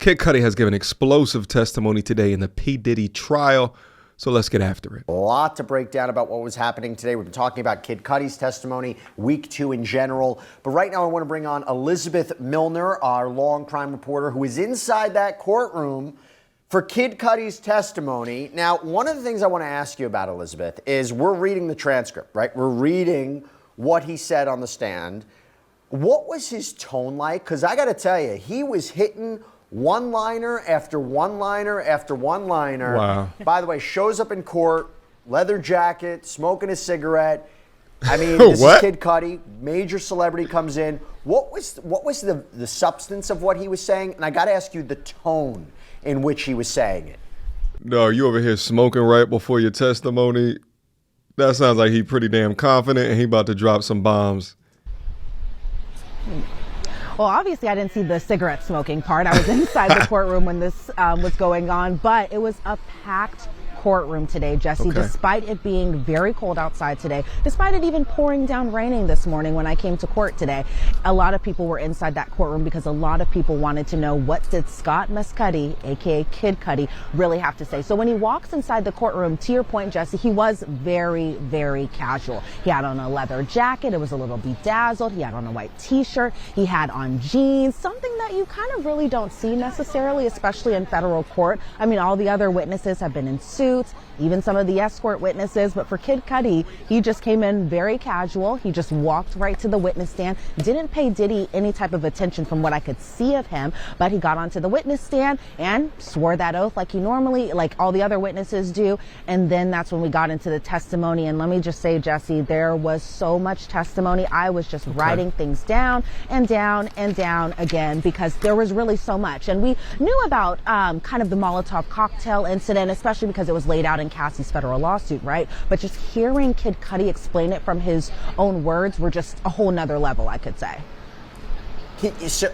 Kid Cudi has given explosive testimony today in the P. Diddy trial, so let's get after it. A lot to break down about what was happening today. We've been talking about Kid Cudi's testimony, week 2 in general. But right now I want to bring on Elizabeth Milner, our long crime reporter, who is inside that courtroom for Kid Cudi's testimony. Now, one of the things I want to ask you about, Elizabeth, is we're reading the transcript, right? We're reading what he said on the stand. What was his tone like? Because I got to tell you, he was hitting one-liner after one-liner after one-liner. Wow. By the way, shows up in court, leather jacket, smoking a cigarette. I mean, this is Kid Cudi, major celebrity comes in. What was the substance of what he was saying? And I got to ask you the tone in which he was saying it. No, you over here smoking right before your testimony. That sounds like he pretty damn confident and he about to drop some bombs. Well, obviously, I didn't see the cigarette smoking part. I was inside the courtroom when this was going on, but it was a packed courtroom today, Jesse, despite it being very cold outside today, despite it even pouring down raining this morning when I came to court today. A lot of people were inside that courtroom because a lot of people wanted to know, what did Scott Mescudi, aka Kid Cudi, really have to say? So when he walks inside the courtroom, to your point, Jesse, he was very, very casual. He had on a leather jacket. It was a little bedazzled. He had on a white t-shirt. He had on jeans, something that you kind of really don't see necessarily, especially in federal court. I mean, all the other witnesses have been in suits, even some of the escort witnesses, but for Kid Cudi, he just came in very casual. He just walked right to the witness stand, didn't pay Diddy any type of attention from what I could see of him, but he got onto the witness stand and swore that oath like he normally, like all the other witnesses do, and then that's when we got into the testimony. And let me just say, Jesse, there was so much testimony. I was just writing things down and down and down again because there was really so much. And we knew about kind of the Molotov cocktail incident, especially because it was laid out in Cassie's federal lawsuit, right? But just hearing Kid Cudi explain it from his own words were just a whole nother level, I could say. So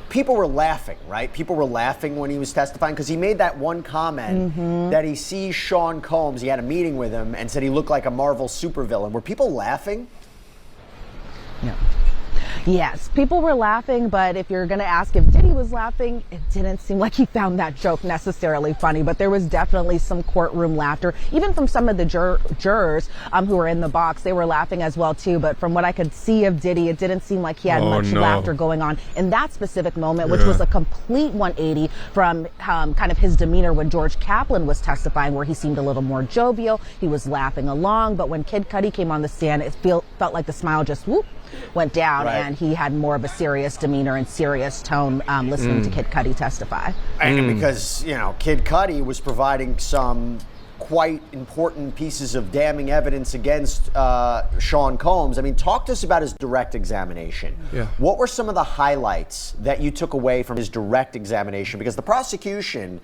people were laughing, right? People were laughing when he was testifying because he made that one comment that he sees Sean Combs. He had a meeting with him and said he looked like a Marvel supervillain. Were people laughing? Yeah. Yes, people were laughing, but if you're going to ask if Diddy was laughing, it didn't seem like he found that joke necessarily funny, but there was definitely some courtroom laughter, even from some of the jurors who were in the box. They were laughing as well, too, but from what I could see of Diddy, it didn't seem like he had much laughter going on in that specific moment, which was a complete 180 from kind of his demeanor when George Kaplan was testifying, where he seemed a little more jovial. He was laughing along, but when Kid Cudi came on the stand, it felt like the smile just went down, and he had more of a serious demeanor and serious tone listening to Kid Cudi testify. And because, you know, Kid Cudi was providing some quite important pieces of damning evidence against Sean Combs. I mean, talk to us about his direct examination. What were some of the highlights that you took away from his direct examination? Because the prosecution,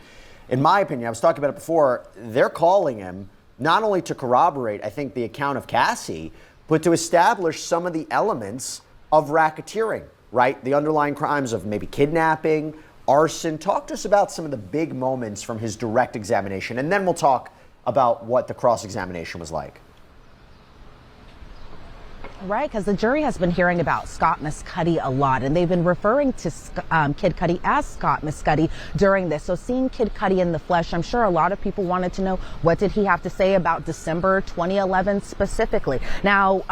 in my opinion, I was talking about it before, they're calling him not only to corroborate, I think, the account of Cassie, but to establish some of the elements of racketeering, right? The underlying crimes of maybe kidnapping, arson. Talk to us about some of the big moments from his direct examination, and then we'll talk about what the cross-examination was like. Right, because the jury has been hearing about Scott Mescudi a lot, and they've been referring to Kid Cudi as Scott Mescudi during this. So seeing Kid Cudi in the flesh, I'm sure a lot of people wanted to know, what did he have to say about December 2011 specifically? Now,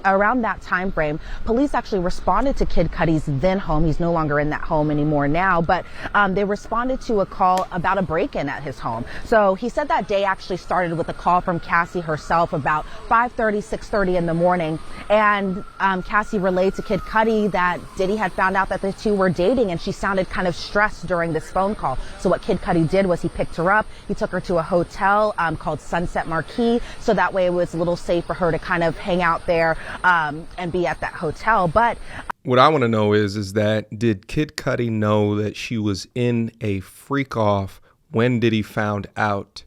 around that time frame, police actually responded to Kid Cudi's then home. He's no longer in that home anymore now, but they responded to a call about a break-in at his home. So he said that day actually started with a call from Cassie herself about 5:30, 6:30 in the morning. And Cassie relayed to Kid Cudi that Diddy had found out that the two were dating, and she sounded kind of stressed during this phone call. So what Kid Cudi did was he picked her up. He took her to a hotel called Sunset Marquis, so that way it was a little safe for her to kind of hang out there and be at that hotel. But what I want to know is that did Kid Cudi know that she was in a freak off when Diddy found out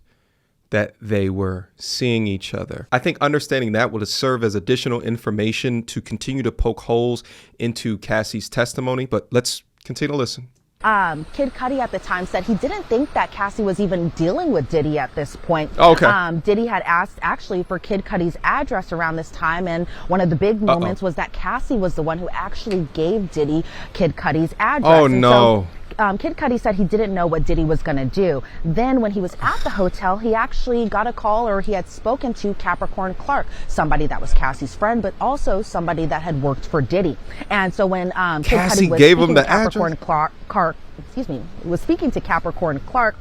that they were seeing each other? I think understanding that would serve as additional information to continue to poke holes into Cassie's testimony, but let's continue to listen. Kid Cudi at the time said he didn't think that Cassie was even dealing with Diddy at this point. Diddy had asked actually for Kid Cudi's address around this time, and one of the big moments was that Cassie was the one who actually gave Diddy Kid Cudi's address. Kid Cudi said he didn't know what Diddy was going to do. Then when he was at the hotel, he actually got a call, or he had spoken to Capricorn Clark, somebody that was Cassie's friend, but also somebody that had worked for Diddy. And so when Kid Cudi was gave him the Capricorn address? Clark, was speaking to Capricorn Clark,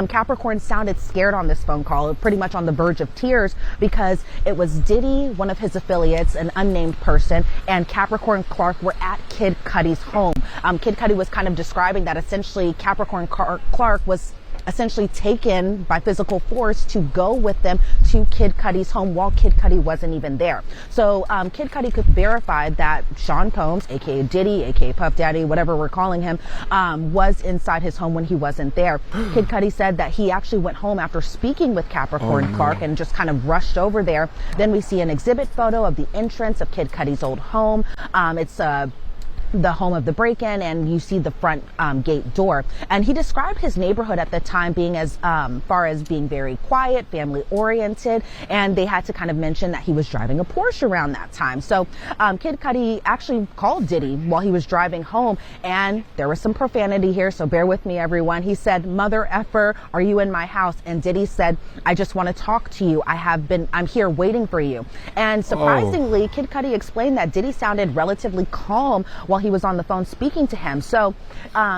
Capricorn sounded scared on this phone call, pretty much on the verge of tears, because it was Diddy, one of his affiliates, an unnamed person, and Capricorn Clark were at Kid Cudi's home. Kid Cudi was kind of describing that essentially Capricorn Clark was essentially taken by physical force to go with them to Kid Cudi's home while Kid Cudi wasn't even there. So Kid Cudi could verify that Sean Combs, aka Diddy, aka Puff Daddy, whatever we're calling him, was inside his home when he wasn't there. Kid Cudi said that he actually went home after speaking with Capricorn Clark and just kind of rushed over there. Then we see an exhibit photo of the entrance of Kid Cudi's old home. It's the home of the break-in, and you see the front gate door. And he described his neighborhood at the time being as far as being very quiet, family oriented, and they had to kind of mention that he was driving a Porsche around that time. So Kid Cudi actually called Diddy while he was driving home, and there was some profanity here, so bear with me, everyone. He said, "Mother effer, are you in my house?" And Diddy said, "I just want to talk to you. I'm here waiting for you." And surprisingly, Kid Cudi explained that Diddy sounded relatively calm while he was on the phone speaking to him. So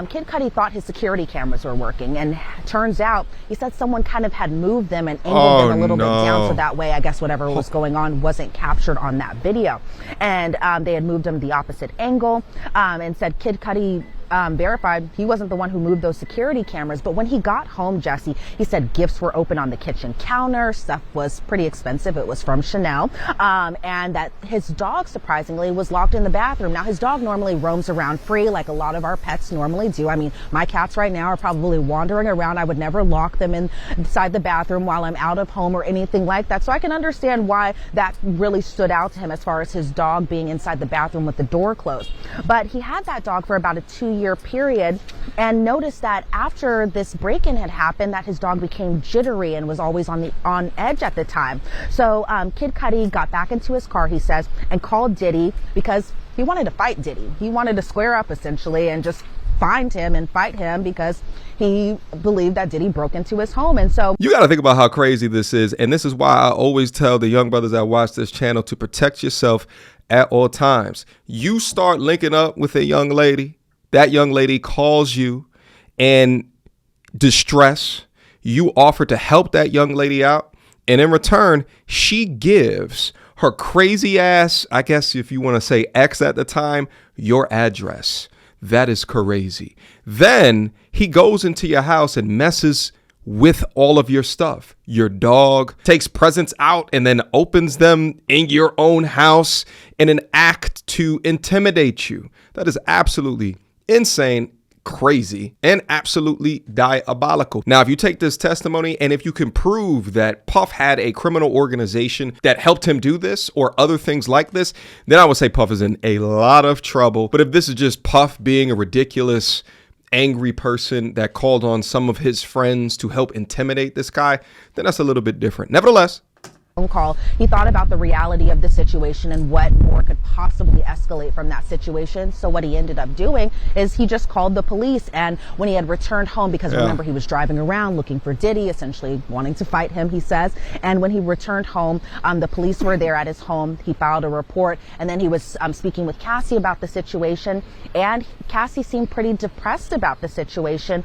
Kid Cudi thought his security cameras were working, and turns out he said someone kind of had moved them and angled them a little bit down, so that way I guess whatever was going on wasn't captured on that video. And they had moved them the opposite angle, and said Kid Cudi verified he wasn't the one who moved those security cameras. But when he got home, Jesse, he said gifts were open on the kitchen counter. Stuff was pretty expensive. It was from Chanel. And that his dog, surprisingly, was locked in the bathroom. Now, his dog normally roams around free like a lot of our pets normally do. I mean, my cats right now are probably wandering around. I would never lock them inside the bathroom while I'm out of home or anything like that. So I can understand why that really stood out to him as far as his dog being inside the bathroom with the door closed. But he had that dog for about a 2-year period, and noticed that after this break-in had happened that his dog became jittery and was always on edge at the time. So Kid Cudi got back into his car, he says, and called Diddy because he wanted to fight Diddy. He wanted to square up essentially and just find him and fight him because he believed that Diddy broke into his home. And so you got to think about how crazy this is. And this is why I always tell the young brothers that watch this channel to protect yourself at all times. You start linking up with a young lady, that young lady calls you in distress. You offer to help that young lady out. And in return, she gives her crazy ass, I guess if you want to say ex at the time, your address. That is crazy. Then he goes into your house and messes with all of your stuff. Your dog, takes presents out and then opens them in your own house in an act to intimidate you. That is absolutely insane, crazy, and absolutely diabolical. Now, if you take this testimony and if you can prove that Puff had a criminal organization that helped him do this or other things like this, then I would say Puff is in a lot of trouble. But if this is just Puff being a ridiculous, angry person that called on some of his friends to help intimidate this guy, then that's a little bit different. Nevertheless, phone call, he thought about the reality of the situation and what more could possibly escalate from that situation. So what he ended up doing is he just called the police. And when he had returned home, because remember, he was driving around looking for Diddy, essentially wanting to fight him, he says. And when he returned home, the police were there at his home. He filed a report, and then he was speaking with Cassie about the situation. And Cassie seemed pretty depressed about the situation,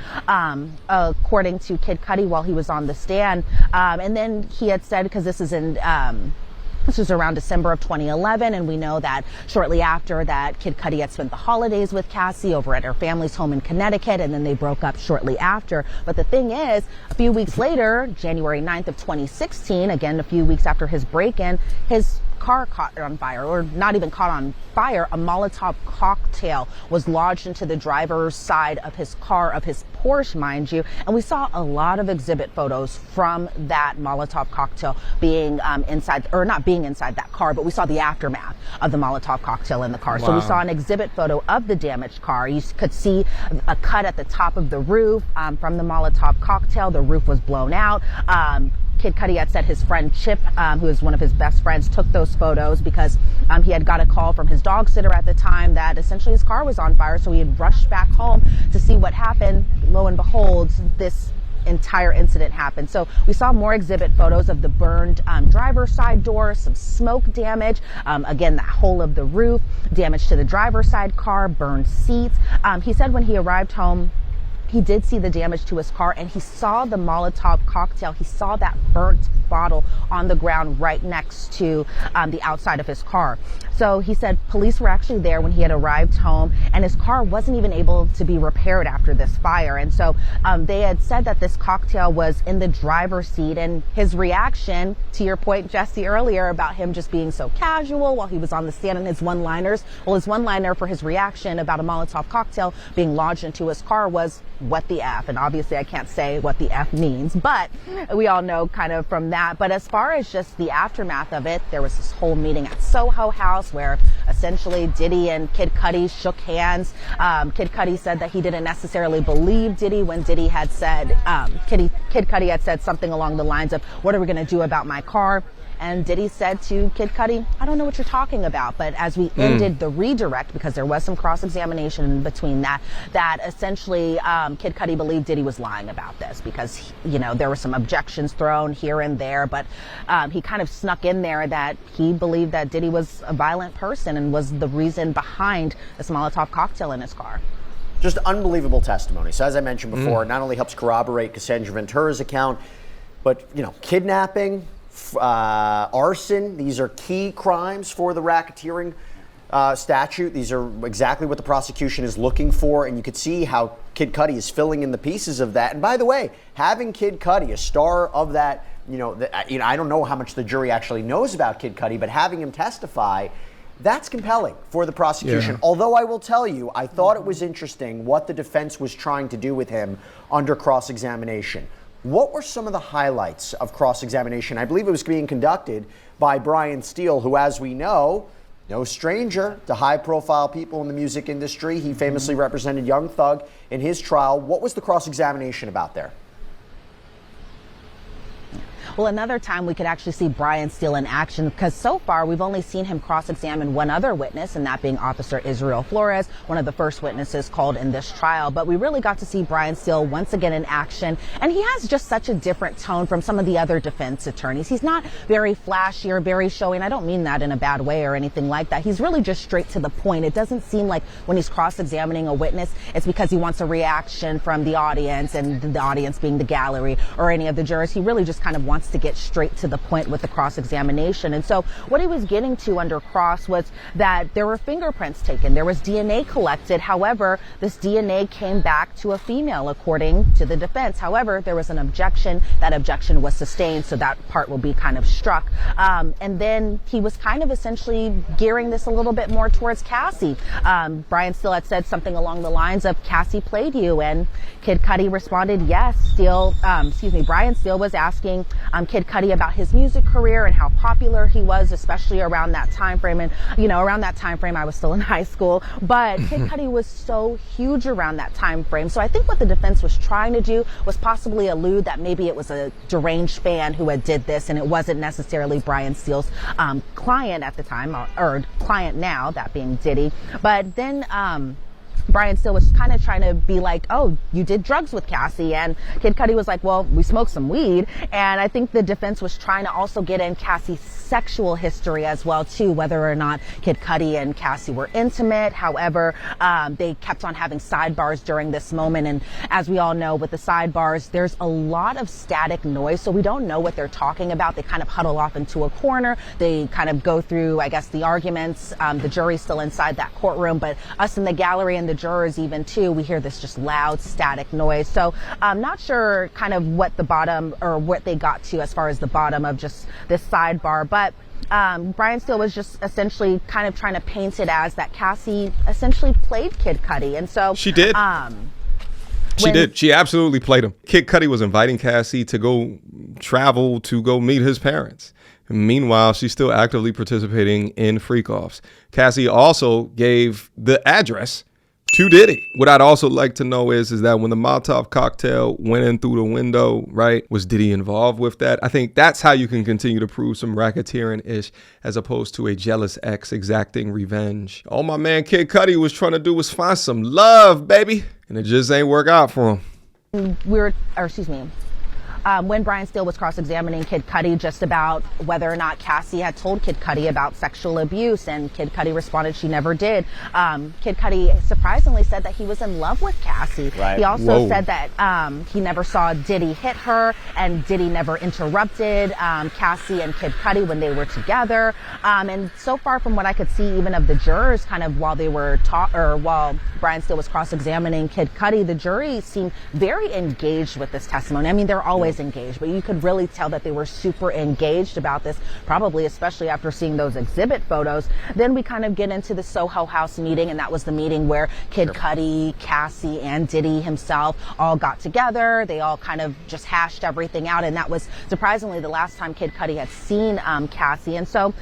according to Kid Cudi while he was on the stand. And then he had said, because this was around December of 2011, and we know that shortly after that, Kid Cudi had spent the holidays with Cassie over at her family's home in Connecticut, and then they broke up shortly after. But the thing is, a few weeks later, January 9th of 2016, again, a few weeks after his break-in, his car caught on fire, or not even caught on fire. A Molotov cocktail was lodged into the driver's side of his car, of his Porsche, mind you. And we saw a lot of exhibit photos from that Molotov cocktail being inside, or not being inside that car, but we saw the aftermath of the Molotov cocktail in the car. Wow. So we saw an exhibit photo of the damaged car. You could see a cut at the top of the roof from the Molotov cocktail. The roof was blown out. Kid Cudi had said his friend Chip, who is one of his best friends, took those photos because he had got a call from his dog sitter at the time that essentially his car was on fire. So he had rushed back home to see what happened. Lo and behold, this entire incident happened. So we saw more exhibit photos of the burned driver's side door, some smoke damage, again, the hole of the roof, damage to the driver's side car, burned seats. He said when he arrived home, he did see the damage to his car, and he saw the Molotov cocktail. He saw that burnt bottle on the ground right next to the outside of his car. So he said police were actually there when he had arrived home, and his car wasn't even able to be repaired after this fire. And so they had said that this cocktail was in the driver's seat, and his reaction, to your point, Jesse, earlier about him just being so casual while he was on the stand and his one-liners, well, his one-liner for his reaction about a Molotov cocktail being lodged into his car was, "What the F?" And obviously I can't say what the F means, but we all know kind of from that. But as far as just the aftermath of it, there was this whole meeting at Soho House where essentially Diddy and Kid Cudi shook hands. Kid Cudi said that he didn't necessarily believe Diddy when Diddy had said, Kid Cudi had said something along the lines of, "What are we going to do about my car?" And Diddy said to Kid Cudi, "I don't know what you're talking about." But as we ended the redirect, because there was some cross-examination in between that essentially Kid Cudi believed Diddy was lying about this because, you know, there were some objections thrown here and there. But he kind of snuck in there that he believed that Diddy was a violent person and was the reason behind this Molotov cocktail in his car. Just unbelievable testimony. So as I mentioned before, it not only helps corroborate Cassandra Ventura's account, but, you know, kidnapping, arson, these are key crimes for the racketeering statute. These are exactly what the prosecution is looking for, and you could see how Kid Cudi is filling in the pieces of that. And by the way, having Kid Cudi, a star of that, I don't know how much the jury actually knows about Kid Cudi, but having him testify, that's compelling for the prosecution. Yeah. Although I will tell you, I thought it was interesting what the defense was trying to do with him under cross-examination. What were some of the highlights of cross-examination? I believe it was being conducted by Brian Steele, who, as we know, no stranger to high-profile people in the music industry. He famously represented Young Thug in his trial. What was the cross-examination about there? Well, another time we could actually see Brian Steele in action, because so far we've only seen him cross-examine one other witness, and that being Officer Israel Flores, one of the first witnesses called in this trial. But we really got to see Brian Steele once again in action, and he has just such a different tone from some of the other defense attorneys. He's not very flashy or very showy, and I don't mean that in a bad way or anything like that. He's really just straight to the point. It doesn't seem like when he's cross-examining a witness, it's because he wants a reaction from the audience, and the audience being the gallery or any of the jurors. He really just kind of wants to get straight to the point with the cross-examination. And so what he was getting to under cross was that there were fingerprints taken. There was DNA collected. However, this DNA came back to a female, according to the defense. However, there was an objection. That objection was sustained, so that part will be kind of struck. And then he was kind of essentially gearing this a little bit more towards Cassie. Brian Steele had said something along the lines of, "Cassie played you," and Kid Cudi responded, yes. Brian Steele was asking Kid Cudi about his music career and how popular he was, especially around that time frame. And, around that time frame, I was still in high school, but Kid Cudi was so huge around that time frame. So I think what the defense was trying to do was possibly allude that maybe it was a deranged fan who had did this, and it wasn't necessarily Brian Steele's client at the time, or client now, that being Diddy. But then Brian Steele was kind of trying to be like, "Oh, you did drugs with Cassie," and Kid Cudi was like, "Well, we smoked some weed." And I think the defense was trying to also get in Cassie's sexual history as well too, whether or not Kid Cudi and Cassie were intimate. However, they kept on having sidebars during this moment, and as we all know, with the sidebars, there's a lot of static noise, so we don't know what they're talking about. They kind of huddle off into a corner. They kind of go through, I guess, the arguments. The jury's still inside that courtroom, but us in the gallery and the jurors even too, we hear this just loud static noise. So I'm not sure kind of what the bottom, or what they got to as far as the bottom of just this sidebar. But Brian Steele was just essentially kind of trying to paint it as that Cassie essentially played Kid Cudi. And so she did. She did. She absolutely played him. Kid Cudi was inviting Cassie to go travel to go meet his parents. Meanwhile, she's still actively participating in freak-offs. Cassie also gave the address to Diddy. What I'd also like to know is that when the Molotov cocktail went in through the window, right, was Diddy involved with that? I think that's how you can continue to prove some racketeering-ish as opposed to a jealous ex exacting revenge. All my man Kid Cudi was trying to do was find some love, baby, and it just ain't work out for him. When Brian Steele was cross-examining Kid Cudi just about whether or not Cassie had told Kid Cudi about sexual abuse, and Kid Cudi responded she never did. Kid Cudi surprisingly said that he was in love with Cassie. Right. He also said that he never saw Diddy hit her, and Diddy never interrupted Cassie and Kid Cudi when they were together. And so far from what I could see, even of the jurors, kind of while they were while Brian Steele was cross-examining Kid Cudi, the jury seemed very engaged with this testimony. I mean, they're always engaged, but you could really tell that they were super engaged about this, probably especially after seeing those exhibit photos. Then we kind of get into the Soho House meeting, and that was the meeting where Kid Cudi, Cassie, and Diddy himself all got together. They all kind of just hashed everything out, and that was surprisingly the last time Kid Cudi had seen Cassie. And so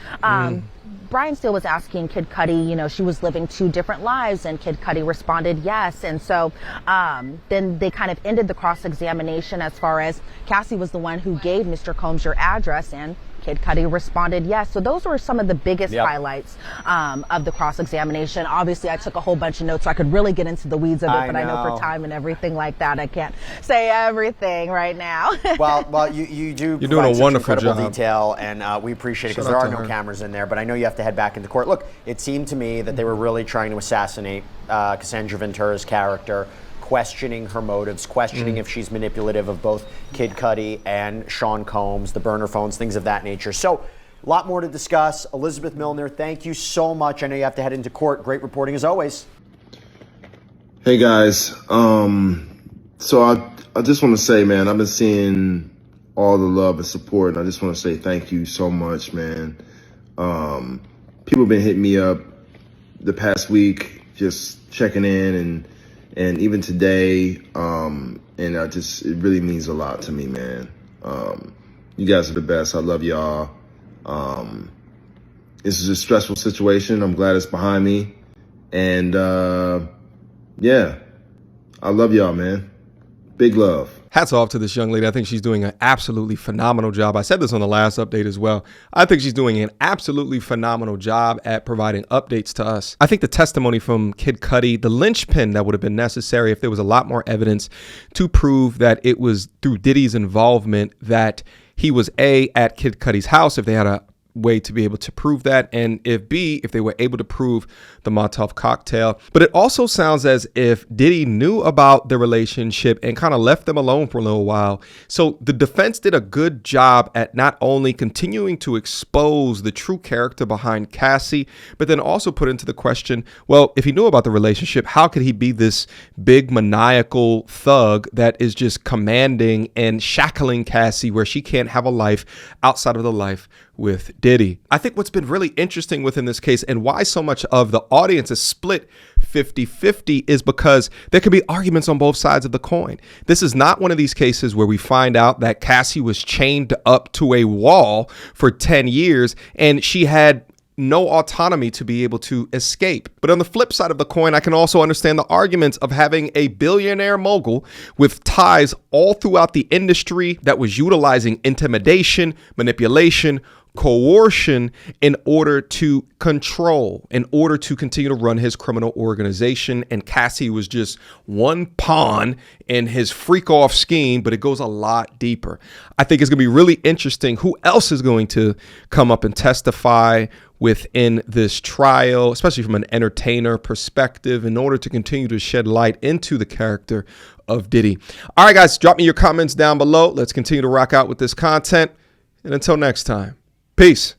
Brian Steele was asking Kid Cudi, you know, she was living two different lives, and Kid Cudi responded yes. And so then they kind of ended the cross-examination as far as Cassie was the one who gave Mr. Combs your address, and Kid Cudi responded yes. So those were some of the biggest highlights of the cross-examination. Obviously, I took a whole bunch of notes so I could really get into the weeds of it, but I know for time and everything like that, I can't say everything right now. well, you do. You're doing a wonderful job. Detail, and we appreciate it because there are no cameras in there. But I know you have to head back into court. Look, it seemed to me that they were really trying to assassinate Cassandra Ventura's character, questioning her motives, questioning if she's manipulative of both Kid Cudi and Sean Combs, the burner phones, things of that nature. So a lot more to discuss. Elizabeth Milner, thank you so much. I know you have to head into court. Great reporting as always. Hey guys, so I just want to say, man, I've been seeing all the love and support, and I just want to say thank you so much, man. People have been hitting me up the past week, just checking in, and even today, and it really means a lot to me, man. You guys are the best. I love y'all. This is a stressful situation. I'm glad it's behind me. And yeah, I love y'all, man. Big love. Hats off to this young lady. I think she's doing an absolutely phenomenal job. I said this on the last update as well. I think she's doing an absolutely phenomenal job at providing updates to us. I think the testimony from Kid Cudi, the linchpin that would have been necessary if there was a lot more evidence to prove that it was through Diddy's involvement that he was at Kid Cudi's house, if they had a way to be able to prove that, and if they were able to prove the Molotov cocktail. But it also sounds as if Diddy knew about the relationship and kind of left them alone for a little while. So the defense did a good job at not only continuing to expose the true character behind Cassie, but then also put into the question, well, if he knew about the relationship, how could he be this big maniacal thug that is just commanding and shackling Cassie where she can't have a life outside of the life with Diddy? I think what's been really interesting within this case and why so much of the audience is split 50-50 is because there could be arguments on both sides of the coin. This is not one of these cases where we find out that Cassie was chained up to a wall for 10 years and she had no autonomy to be able to escape. But on the flip side of the coin, I can also understand the arguments of having a billionaire mogul with ties all throughout the industry that was utilizing intimidation, manipulation, coercion in order to control, in order to continue to run his criminal organization. And Cassie was just one pawn in his freak off scheme, but it goes a lot deeper. I think it's going to be really interesting who else is going to come up and testify within this trial, especially from an entertainer perspective, in order to continue to shed light into the character of Diddy. All right, guys, drop me your comments down below. Let's continue to rock out with this content. And until next time, peace.